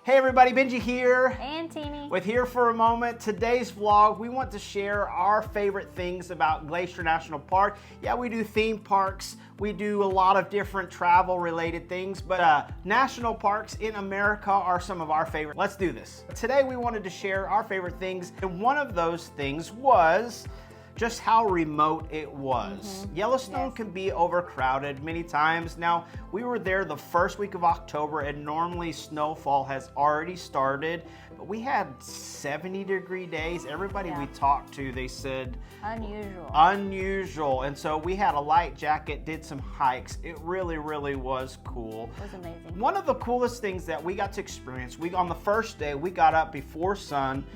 Hey everybody, Benji here. And Teeny. With Here for a Moment. Today's vlog, we want to share our favorite things about Glacier National Park. Yeah, we do theme parks. We do a lot of different travel related things, but national parks in America are some of our favorite. Let's do this. Today we wanted to share our favorite things, and one of those things was just how remote it was. Yellowstone can be overcrowded many times. Now, we were there the first week of October, and normally snowfall has already started, but we had 70-degree days. Everybody we talked to, they said unusual. And so we had a light jacket, did some hikes. It really was cool. It was amazing. One of the coolest things that we got to experience, on the first day, we got up before sun,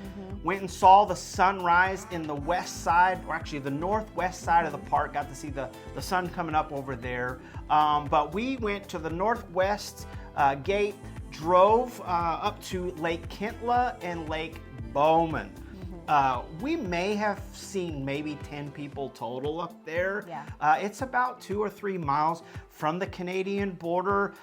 went and saw the sunrise in the west side, or actually the northwest side of the park, got to see the sun coming up over there. But we went to the northwest gate, drove up to Lake Kentla and Lake Bowman. We may have seen maybe 10 people total up there. It's about 2 or 3 miles from the Canadian border.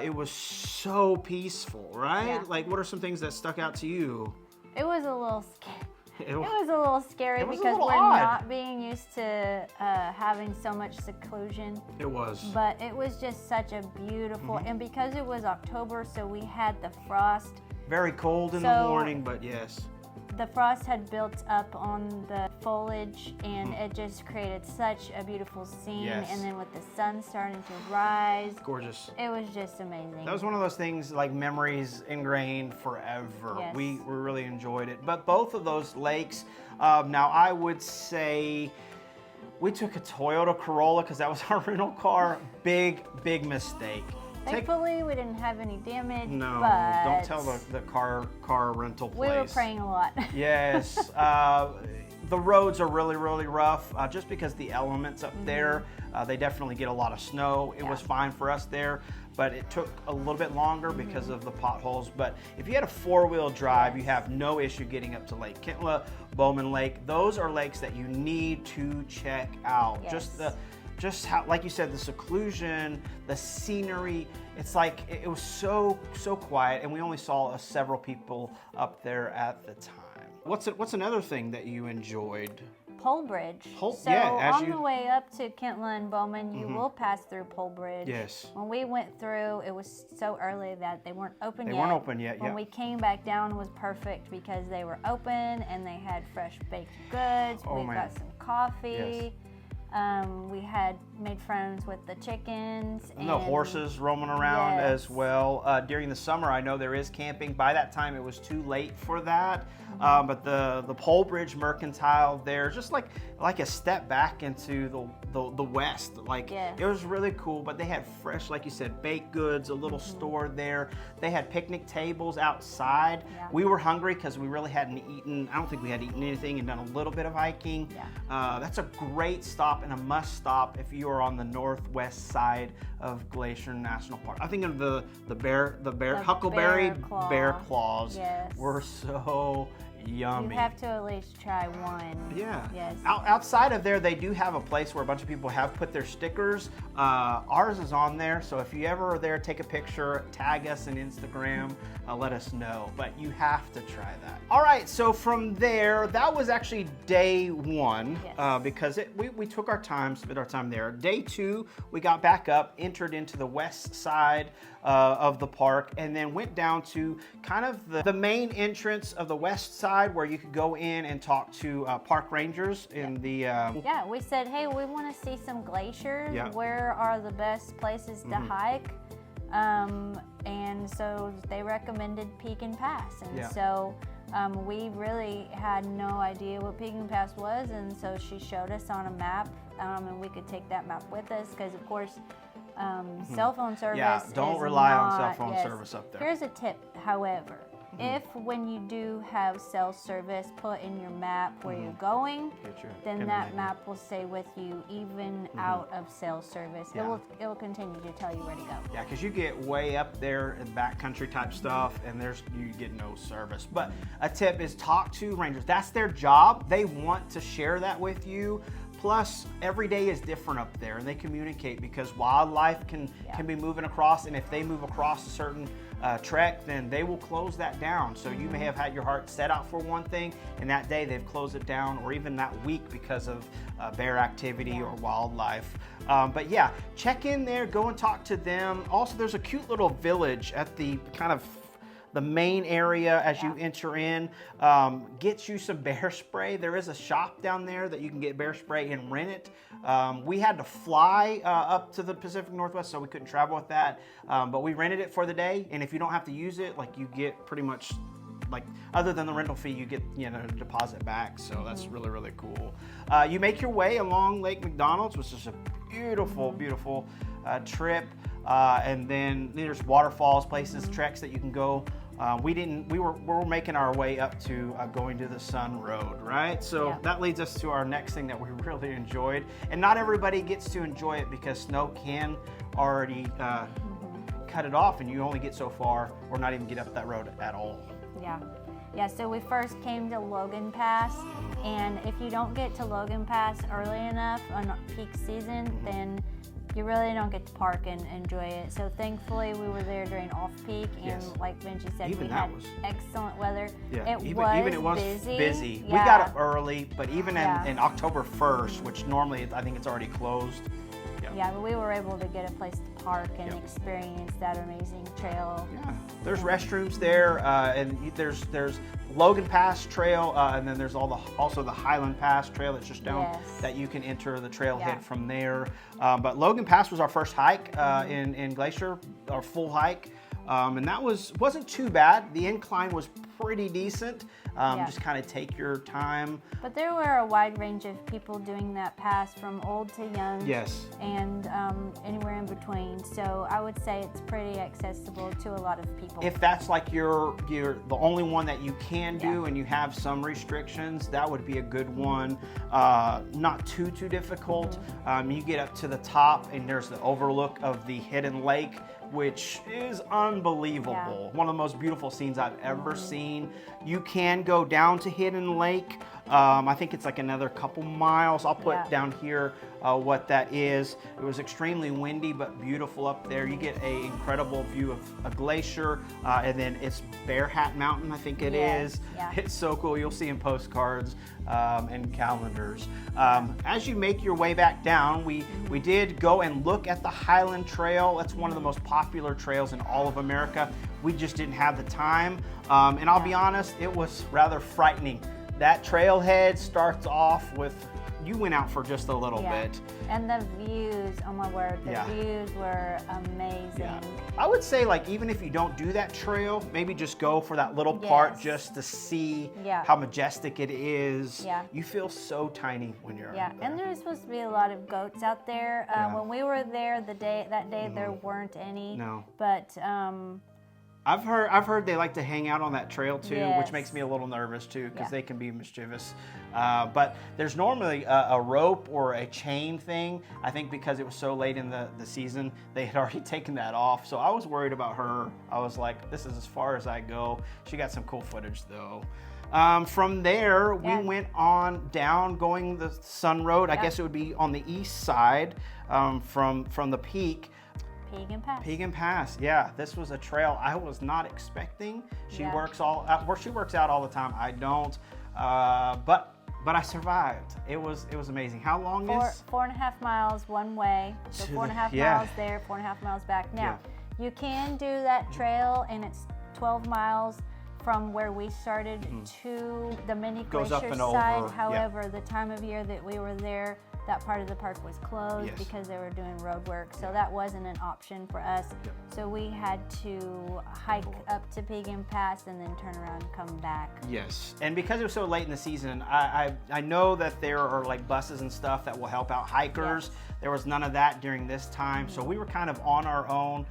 It was so peaceful, right? Like, what are some things that stuck out to you? It was a little scary. It was a little scary because we're not being used to having so much seclusion. It was. But it was just such a beautiful, and because it was October, so we had the frost. Very cold in the morning, but yes. The frost had built up on the foliage, and it just created such a beautiful scene. And then with the sun starting to rise. Gorgeous. It was just amazing. That was one of those things, like memories ingrained forever. We really enjoyed it. But both of those lakes, now I would say we took a Toyota Corolla because that was our rental car. Big mistake. Thankfully, we didn't have any damage. No, but don't tell the car rental place. We were praying a lot. Yes. The roads are really rough just because the elements up there, they definitely get a lot of snow. It was fine for us there, but it took a little bit longer because of the potholes. But if you had a four-wheel drive, you have no issue getting up to Lake Kentla, Bowman Lake. Those are lakes that you need to check out. Just how, like you said, the seclusion, the scenery, it's like, it was so quiet, and we only saw several people up there at the time. What's another thing that you enjoyed? Pole Bridge. The way up to Kentla and Bowman, you will pass through Pole Bridge. Yes. When we went through, it was so early that they weren't open yet. They weren't open yet, When we came back down, it was perfect because they were open and they had fresh baked goods. We got some coffee. We had made friends with the chickens. And the horses roaming around as well. During the summer, I know there is camping. By that time, it was too late for that. But the Pole Bridge Mercantile there, just like a step back into the West. It was really cool. But they had fresh, like you said, baked goods, a little store there. They had picnic tables outside. We were hungry because we really hadn't eaten. I don't think we had eaten anything and done a little bit of hiking. That's a great stop and a must stop if you are on the northwest side of Glacier National Park. I think of the huckleberry bear claws were so yummy. You have to at least try one. Yes. Outside of there, they do have a place where a bunch of people have put their stickers. Ours is on there, so if you ever are there, take a picture, tag us on Instagram, let us know. But you have to try that. All right, so from there, that was actually day one because we took our time, spent our time there. Day two, we got back up, entered into the west side of the park, and then went down to kind of the main entrance of the west side where you could go in and talk to park rangers in the... we said, hey, we want to see some glaciers. Where are the best places to hike? And so they recommended Peak and Pass. And so we really had no idea what Peak and Pass was, and so she showed us on a map, and we could take that map with us because, of course, cell phone service don't rely on cell phone service up there. Here's a tip, however. If when you do have cell service, put in your map where you're going, then that map will stay with you even out of cell service. It will continue to tell you where to go. Yeah, because you get way up there in backcountry type stuff, and you get no service. But a tip is talk to rangers. That's their job. They want to share that with you. Plus, every day is different up there, and they communicate because wildlife can be moving across, and if they move across a certain trek, then they will close that down. So you may have had your heart set out for one thing, and that day they've closed it down, or even that week because of bear activity or wildlife. But yeah, check in there, go and talk to them. Also, there's a cute little village at the kind of the main area as you enter in. Get you some bear spray. There is a shop down there that you can get bear spray and rent it. We had to fly up to the Pacific Northwest, so we couldn't travel with that. But we rented it for the day, and if you don't have to use it, like, you get pretty much, like, other than the rental fee, you get, you know, deposit back. So that's really, really cool. You make your way along Lake McDonald's, which is a beautiful, beautiful trip. And then there's waterfalls, places, treks that you can go. We were making our way up to going to the Sun Road, right? So that leads us to our next thing that we really enjoyed. And not everybody gets to enjoy it because snow can already cut it off, and you only get so far or not even get up that road at all. Yeah, so we first came to Logan Pass, and if you don't get to Logan Pass early enough on peak season, then you really don't get to park and enjoy it. So thankfully we were there during off-peak, and like Benji said, we had excellent weather. It was busy. We got up early, but even in October 1st, which normally I think it's already closed. Yeah, but we were able to get a place to park and experience that amazing trail. Yeah, there's restrooms there, and there's Logan Pass Trail, and then there's also the Highland Pass Trail that's just down that you can enter the trailhead from there. But Logan Pass was our first hike in Glacier, our full hike. And that wasn't too bad. The incline was pretty decent. Just kind of take your time. But there were a wide range of people doing that pass, from old to young. Yes. And anywhere in between. So I would say it's pretty accessible to a lot of people. If that's like you're the only one that you can do and you have some restrictions, that would be a good one. Not too difficult. You get up to the top and there's the overlook of the hidden lake, which is unbelievable. One of the most beautiful scenes I've ever seen. You can go down to Hidden Lake. I think it's like another couple miles. I'll put down here what that is. It was extremely windy but beautiful up there. You get an incredible view of a glacier, and then it's Bear Hat Mountain, I think it is. It's so cool. You'll see in postcards and calendars. As you make your way back down, we did go and look at the Highland Trail. That's one of the most popular trails in all of America. We just didn't have the time, and I'll be honest, it was rather frightening. That trailhead starts off with, you went out for just a little bit. And the views, oh my word, the views were amazing. I would say, like, even if you don't do that trail, maybe just go for that little part just to see how majestic it is. You feel so tiny when you're out there. And there's supposed to be a lot of goats out there. When we were there that day, there weren't any. No. But I've heard they like to hang out on that trail too, which makes me a little nervous too, because they can be mischievous. But there's normally a rope or a chain thing. I think because it was so late in the season, they had already taken that off. So I was worried about her. I was like, this is as far as I go. She got some cool footage though. From there, we went on down, going the Sun Road. I guess it would be on the east side from the peak. Pegan Pass, yeah. This was a trail I was not expecting. She works out all the time. I don't, but I survived. It was amazing. How long is? 4.5 miles one way. So 4.5 miles there, 4.5 miles back. Now, you can do that trail, and it's 12 miles from where we started to the mini glacier side. However, the time of year that we were there, that part of the park was closed because they were doing road work, so that wasn't an option for us. So we had to hike up to Pegan Pass and then turn around and come back. Yes, and because it was so late in the season, I know that there are like buses and stuff that will help out hikers. There was none of that during this time, so we were kind of on our own.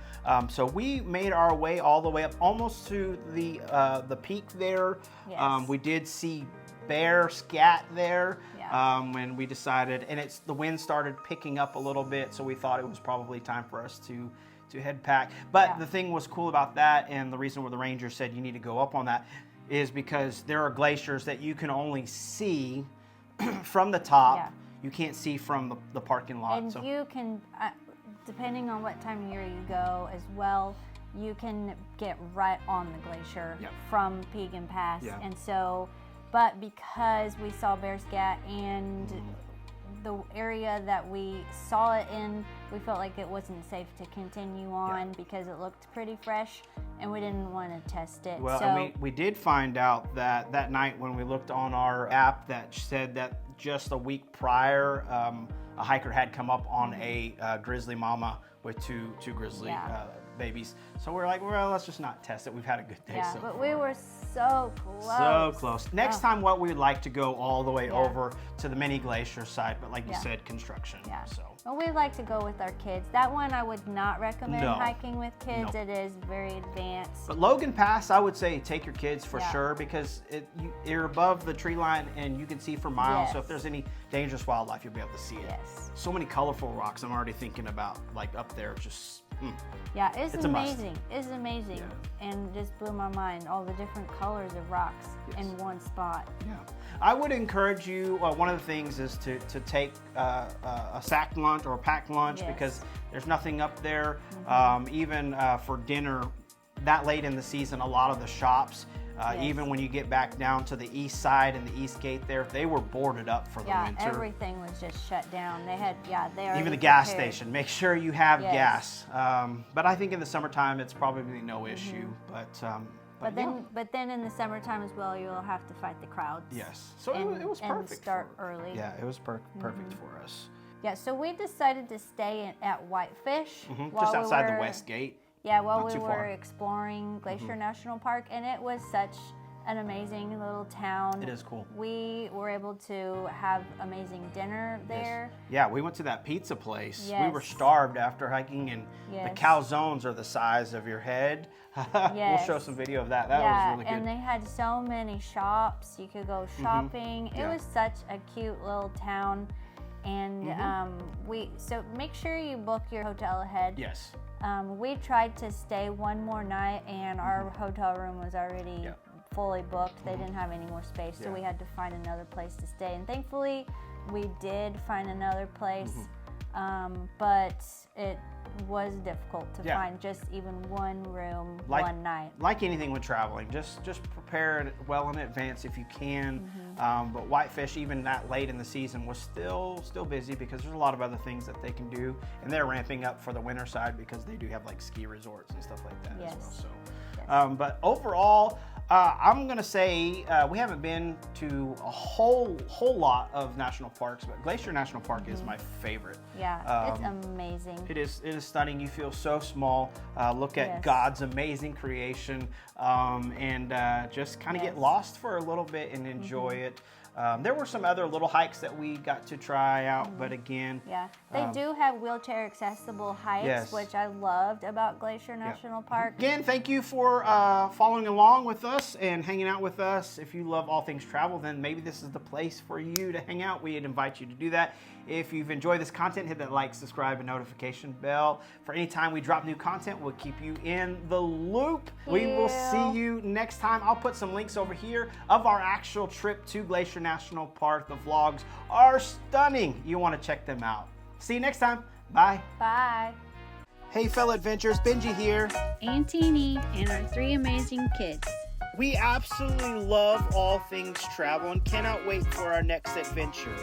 So we made our way all the way up almost to the peak there. We did see bear scat there when we decided, and the wind started picking up a little bit, so we thought it was probably time for us to head back. But the thing was cool about that, and the reason where the ranger said you need to go up on that, is because there are glaciers that you can only see from the top. You can't see from the parking lot. And you can, depending on what time of year you go as well, you can get right on the glacier Yep. from Pekin Pass. Yeah. And so, but because we saw Bear Scat and the area that we saw it in, we felt like it wasn't safe to continue on because it looked pretty fresh and we didn't want to test it. Well, so, and we did find out that night when we looked on our app that said that just a week prior, a hiker had come up on a grizzly mama with two grizzly babies. So we're like, well, let's just not test it. We've had a good day so far. But we were so close. So close. Next time, what we would like to go all the way over to the mini glacier side, but like you said, construction. Yeah. So. Well, we like to go with our kids. That one I would not recommend hiking with kids. Nope. It is very advanced. But Logan Pass, I would say take your kids for sure because you're above the tree line and you can see for miles. So if there's any dangerous wildlife, you'll be able to see it. Yes. So many colorful rocks. I'm already thinking about like up there, just. Yeah, it's amazing. It's amazing, and just blew my mind. All the different colors of rocks in one spot. Yeah, I would encourage you. One of the things is to take a sack lunch or a packed lunch because there's nothing up there. Even for dinner, that late in the season, a lot of the shops. Even when you get back down to the east side and the east gate there, they were boarded up for the winter. Yeah, everything was just shut down. They had, even the gas station. Make sure you have gas. But I think in the summertime, it's probably no issue. But then in the summertime as well, you'll have to fight the crowds. Yes. So it was perfect. And start early. Yeah, it was perfect for us. Yeah, so we decided to stay at Whitefish. Just outside the west gate. Yeah, while we were exploring Glacier National Park, and it was such an amazing little town. It is cool. We were able to have amazing dinner there. Yeah, we went to that pizza place. Yes. We were starved after hiking, and the calzones are the size of your head. We'll show some video of that. That was really good. And they had so many shops. You could go shopping. It was such a cute little town. And so make sure you book your hotel ahead. Yes. We tried to stay one more night, and our hotel room was already fully booked. They didn't have any more space, so we had to find another place to stay. And thankfully, we did find another place, but it was difficult to find just even one room one night. Like anything with traveling, just prepare it well in advance if you can. But Whitefish, even that late in the season, was still busy because there's a lot of other things that they can do, and they're ramping up for the winter side because they do have like ski resorts and stuff like that as well. So, but overall, I'm gonna say we haven't been to a whole lot of national parks, but Glacier National Park is my favorite. Yeah, it's amazing. It is stunning. You feel so small. Look at God's amazing creation, and just kind of get lost for a little bit and enjoy it. There were some other little hikes that we got to try out, but again... Yeah, they do have wheelchair accessible hikes, which I loved about Glacier National Park. Again, thank you for following along with us and hanging out with us. If you love all things travel, then maybe this is the place for you to hang out. We'd invite you to do that. If you've enjoyed this content, hit that like, subscribe, and notification bell. For any time we drop new content, we'll keep you in the loop. We will see you next time. I'll put some links over here of our actual trip to Glacier National Park. The vlogs are stunning. You want to check them out. See you next time. Bye. Bye. Hey, fellow adventurers, Benji here. And Teeny, and our 3 amazing kids. We absolutely love all things travel and cannot wait for our next adventure.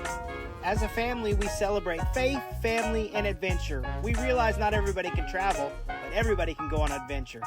As a family, we celebrate faith, family, and adventure. We realize not everybody can travel, but everybody can go on an adventure.